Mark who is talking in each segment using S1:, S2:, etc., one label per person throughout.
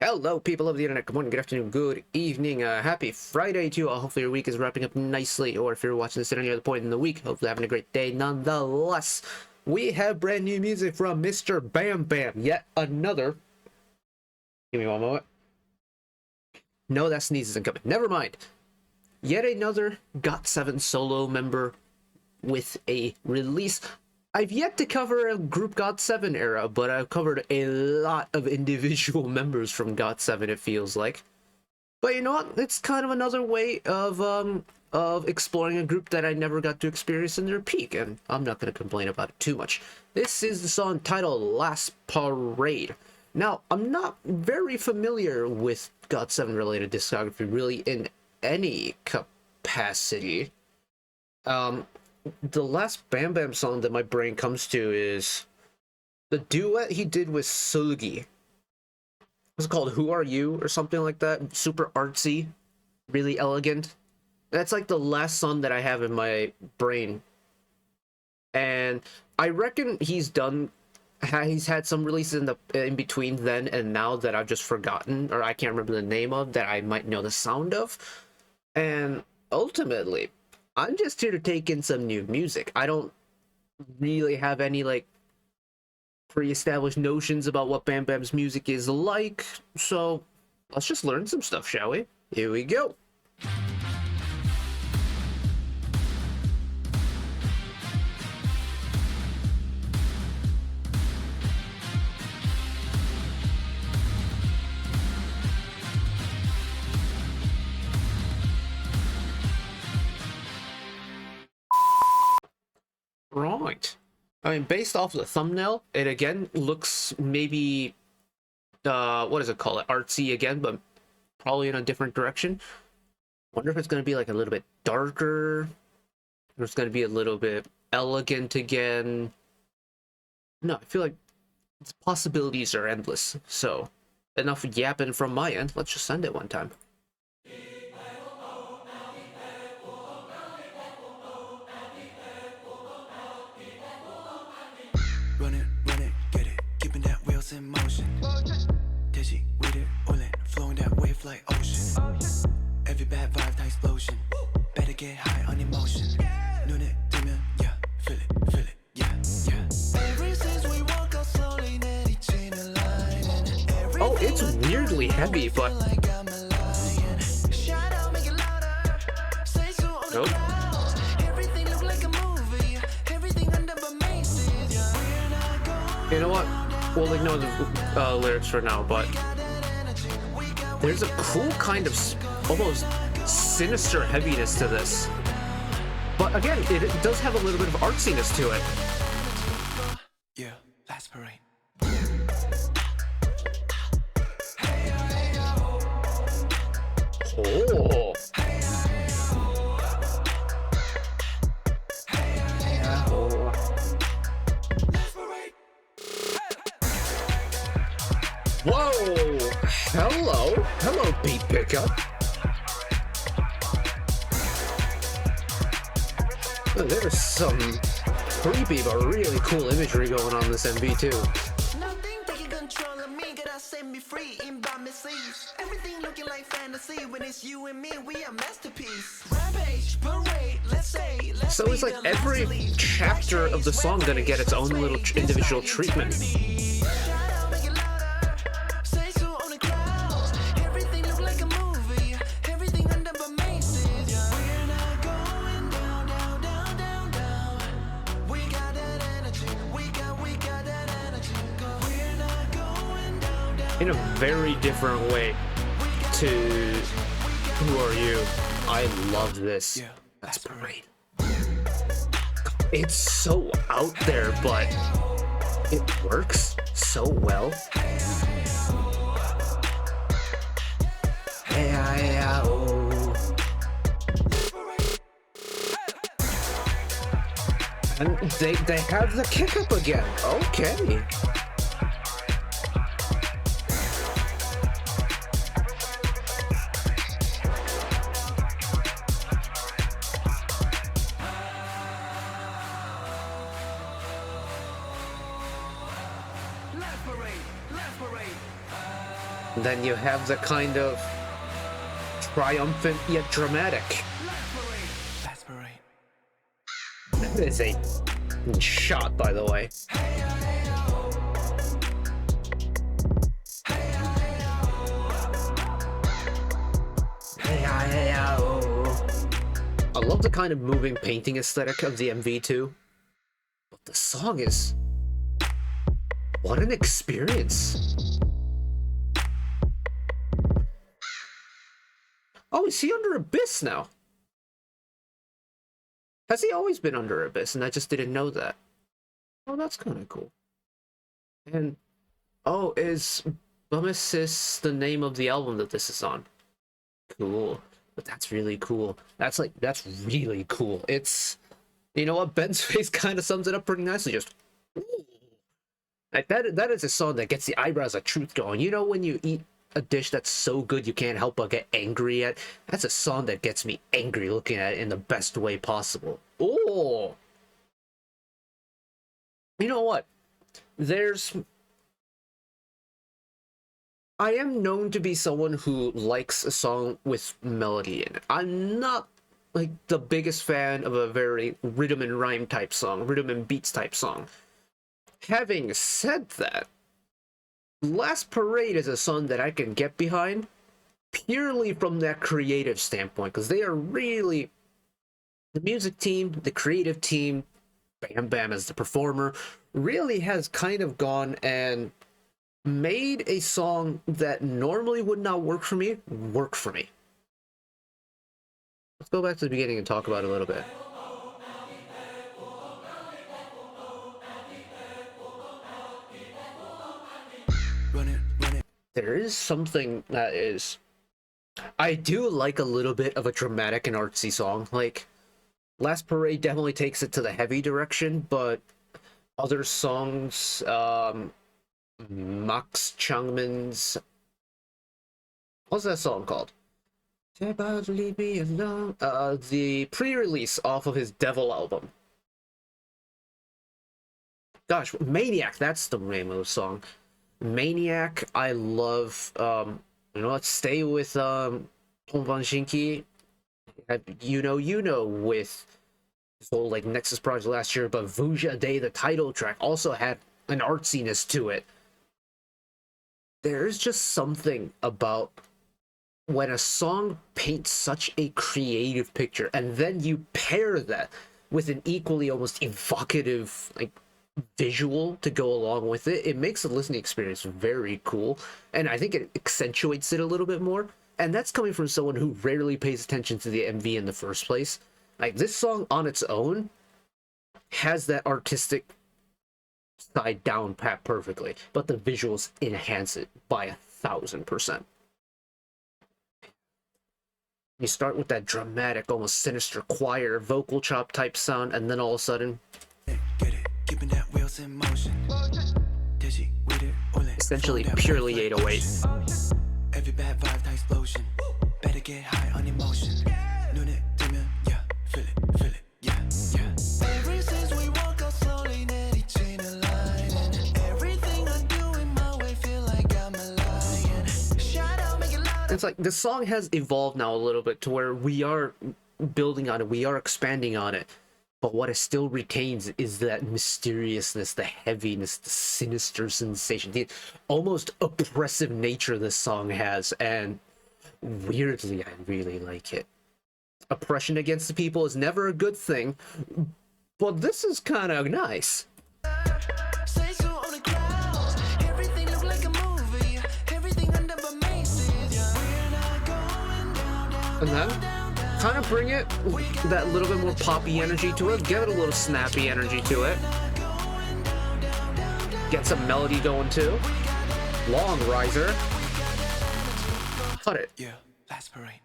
S1: Hello, people of the internet. Good morning, good afternoon, good evening. Happy Friday to you all. Hopefully your week is wrapping up nicely, or if you're watching this at any other point in the week, hopefully having a great day nonetheless. We have brand new music from Mr. BamBam. Yet another. Give me one moment. No, that sneeze isn't coming. Never mind. Yet another GOT7 solo member with a release. I've yet to cover a group GOT7 era, but I've covered a lot of individual members from GOT7, it feels like. But you know what? It's kind of another way of exploring a group that I never got to experience in their peak, and I'm not going to complain about it too much. This is the song titled Last Parade. Now, I'm not very familiar with GOT7 related discography really in any capacity. The last BamBam song that my brain comes to is the duet he did with Sulgi. It's called Who Are You or something like that. Super artsy, really elegant. That's like the last song that I have in my brain. And I reckon he's had some releases in between then and now that I've just forgotten, or I can't remember the name of, that I might know the sound of. And ultimately, I'm just here to take in some new music. I don't really have any like pre-established notions about what BamBam's music is like, so let's just learn some stuff, shall we? Here we go. Right. I mean, based off the thumbnail, it again looks maybe, what does it call it? Artsy again, but probably in a different direction. Wonder if it's going to be like a little bit darker, or it's going to be a little bit elegant again. No, I feel like its possibilities are endless. So, enough yapping from my end. Let's just send it one time.
S2: Run it, get it, keeping that wheels in motion. Digi with it, oil it, flowing that wave like ocean. Every bad vibe, that explosion. Better get high on emotion. Noon it, demon, yeah, feel it, yeah. Ever since we walk out slowly,
S1: oh, it's weirdly heavy, but nope. You know what? We'll ignore the lyrics for now, but there's a cool kind of almost sinister heaviness to this. But again, it does have a little bit of artsiness to it.
S2: Yeah, last parade.
S1: Oh. Whoa! Hello, beat pickup. Oh, there's some creepy but really cool imagery going on in this MV too.
S2: Nothing taking control of me, gotta set me free in by me seas. Everything looking like fantasy when it's you and me, we are masterpiece. Rampage, parade, let's say,
S1: so it's like every chapter of the song gonna get its own little individual treatment. In a very different way to Who Are You. I love this.
S2: Yeah,
S1: that's parade. It's so out there, but it works so well. And they have the kick up again. Okay.
S2: Last parade.
S1: Then you have the kind of triumphant yet dramatic.
S2: Last parade.
S1: That is a shot, by the way. I love the kind of moving painting aesthetic of the MV too. But the song is... what an experience. Oh, is he under Abyss now? Has he always been under Abyss and I just didn't know that? Oh, that's kind of cool. And, oh, is Bummesis the name of the album that this is on? Cool. But that's really cool. That's really cool. It's, you know what, Ben's face kind of sums it up pretty nicely. Just, ooh. Like that is a song that gets the eyebrows of truth going. You know when you eat a dish that's so good you can't help but get angry at? That's a song that gets me angry looking at it in the best way possible. Oh! You know what? I am known to be someone who likes a song with melody in it. I'm not like the biggest fan of a very rhythm and rhyme type song, rhythm and beats type song. Having said that, Last Parade is a song that I can get behind purely from that creative standpoint, because they are really, the music team, the creative team, BamBam as the performer, really has kind of gone and made a song that normally would not work for me, work for me. Let's go back to the beginning and talk about it a little bit.
S2: Run it.
S1: There is something that is... I do like a little bit of a dramatic and artsy song. Like, Last Parade definitely takes it to the heavy direction, but other songs, Max Changmin's... what's that song called? Leave me alone. The pre-release off of his Devil album. Gosh, Maniac, that's the name of the song. Maniac, I love. You know, let's stay with Tom Von Shinki. You know, with his whole like Nexus project last year, but Vuja Day, the title track, also had an artsiness to it. There's just something about when a song paints such a creative picture, and then you pair that with an equally almost evocative like visual to go along with it, it makes the listening experience very cool, and I think it accentuates it a little bit more. And that's coming from someone who rarely pays attention to the MV in the first place. Like, this song on its own has that artistic side down pat perfectly, but the visuals enhance it by 1000%. You start with that dramatic, almost sinister choir vocal chop type sound, and then all of a sudden,
S2: Get it. Keeping that wheels in motion.
S1: essentially purely 808.
S2: Every bad vibe, the explosion. Better get high on emotion. Yeah, feel it, yeah. Ever since we walk out slowly, Nettie chain a line. And everything I do in my way feel like I'm a lion. Shout out, make it loud.
S1: It's like the song has evolved now a little bit to where we are building on it, we are expanding on it. But what it still retains is that mysteriousness, the heaviness, the sinister sensation, the almost oppressive nature this song has, and weirdly, I really like it. Oppression against the people is never a good thing, but this is kind of nice.
S2: Say so on the clouds. Everything look like a movie. Everything under my maces. We're not going down.
S1: And then kind of bring it that little bit more poppy energy to it, give it a little snappy energy to it, get some melody going too. Long riser, cut it,
S2: Yeah, Last Parade.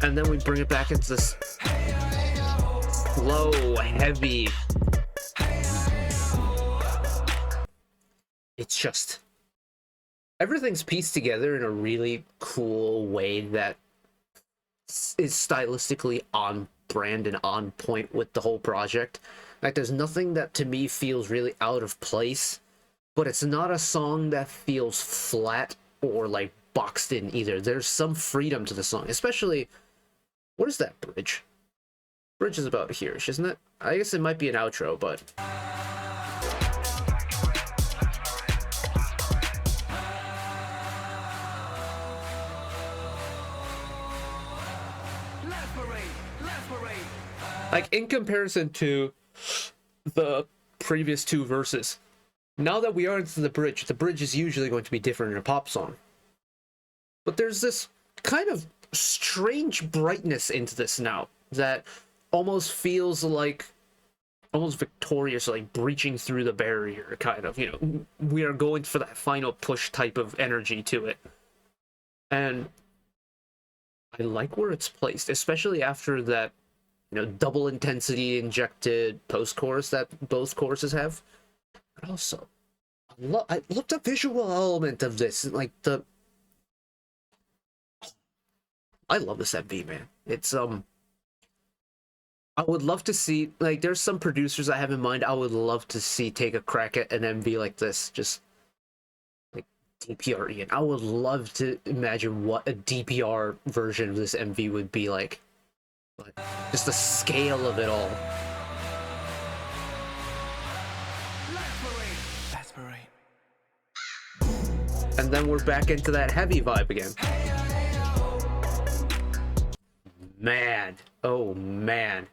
S1: and then we bring it back into this slow, heavy. It's just everything's pieced together in a really cool way that is stylistically on brand and on point with the whole project. Like, there's nothing that to me feels really out of place, but it's not a song that feels flat or like boxed in either. There's some freedom to the song, especially, what is that bridge? Bridge is about here, isn't it? I guess it might be an outro, but like in comparison to the previous two verses, now that we are into the bridge is usually going to be different in a pop song. But there's this kind of strange brightness into this now that almost feels like almost victorious, like breaching through the barrier, kind of. You know, we are going for that final push type of energy to it. And I like where it's placed, especially after that, you know, double intensity injected post-chorus that both choruses have. But also, I love the visual element of this. Like I love this MV, man. It's I would love to see, like, there's some producers I have in mind I would love to see take a crack at an MV like this, just like DPR, and I would love to imagine what a DPR version of this MV would be like. But just the scale of it all. And then we're back into that heavy vibe again. Man, oh man.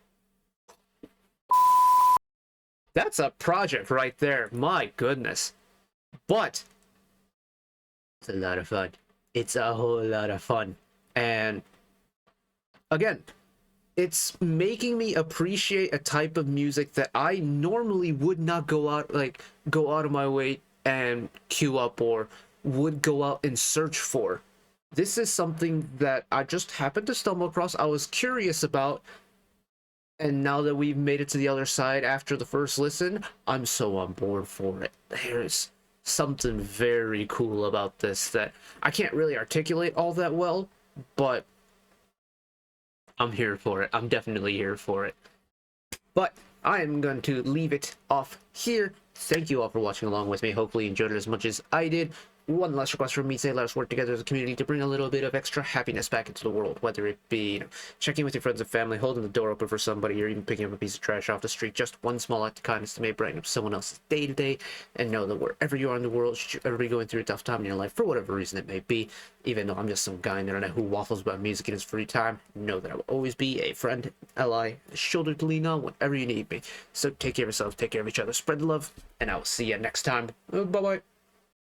S1: That's a project right there, my goodness. But it's a lot of fun. It's a whole lot of fun. And again, it's making me appreciate a type of music that I normally would not go out of my way and queue up or would go out and search for. This is something that I just happened to stumble across. I was curious about, and now that we've made it to the other side after the first listen, I'm so on board for it. There's something very cool about this that I can't really articulate all that well, but I'm here for it. I'm definitely here for it. But I am going to leave it off here. Thank you all for watching along with me. Hopefully you enjoyed it as much as I did. One last request from me: say let us work together as a community to bring a little bit of extra happiness back into the world, whether it be, you know, checking with your friends and family, holding the door open for somebody, or even picking up a piece of trash off the street. Just one small act of kindness to maybe brighten up someone else's day to day. And know that wherever you are in the world, should you ever be going through a tough time in your life, for whatever reason it may be, even though I'm just some guy on the internet who waffles about music in his free time, know that I will always be a friend, ally, a shoulder to lean on whenever you need me. So take care of yourselves, take care of each other, spread the love, and I will see you next time. Bye bye.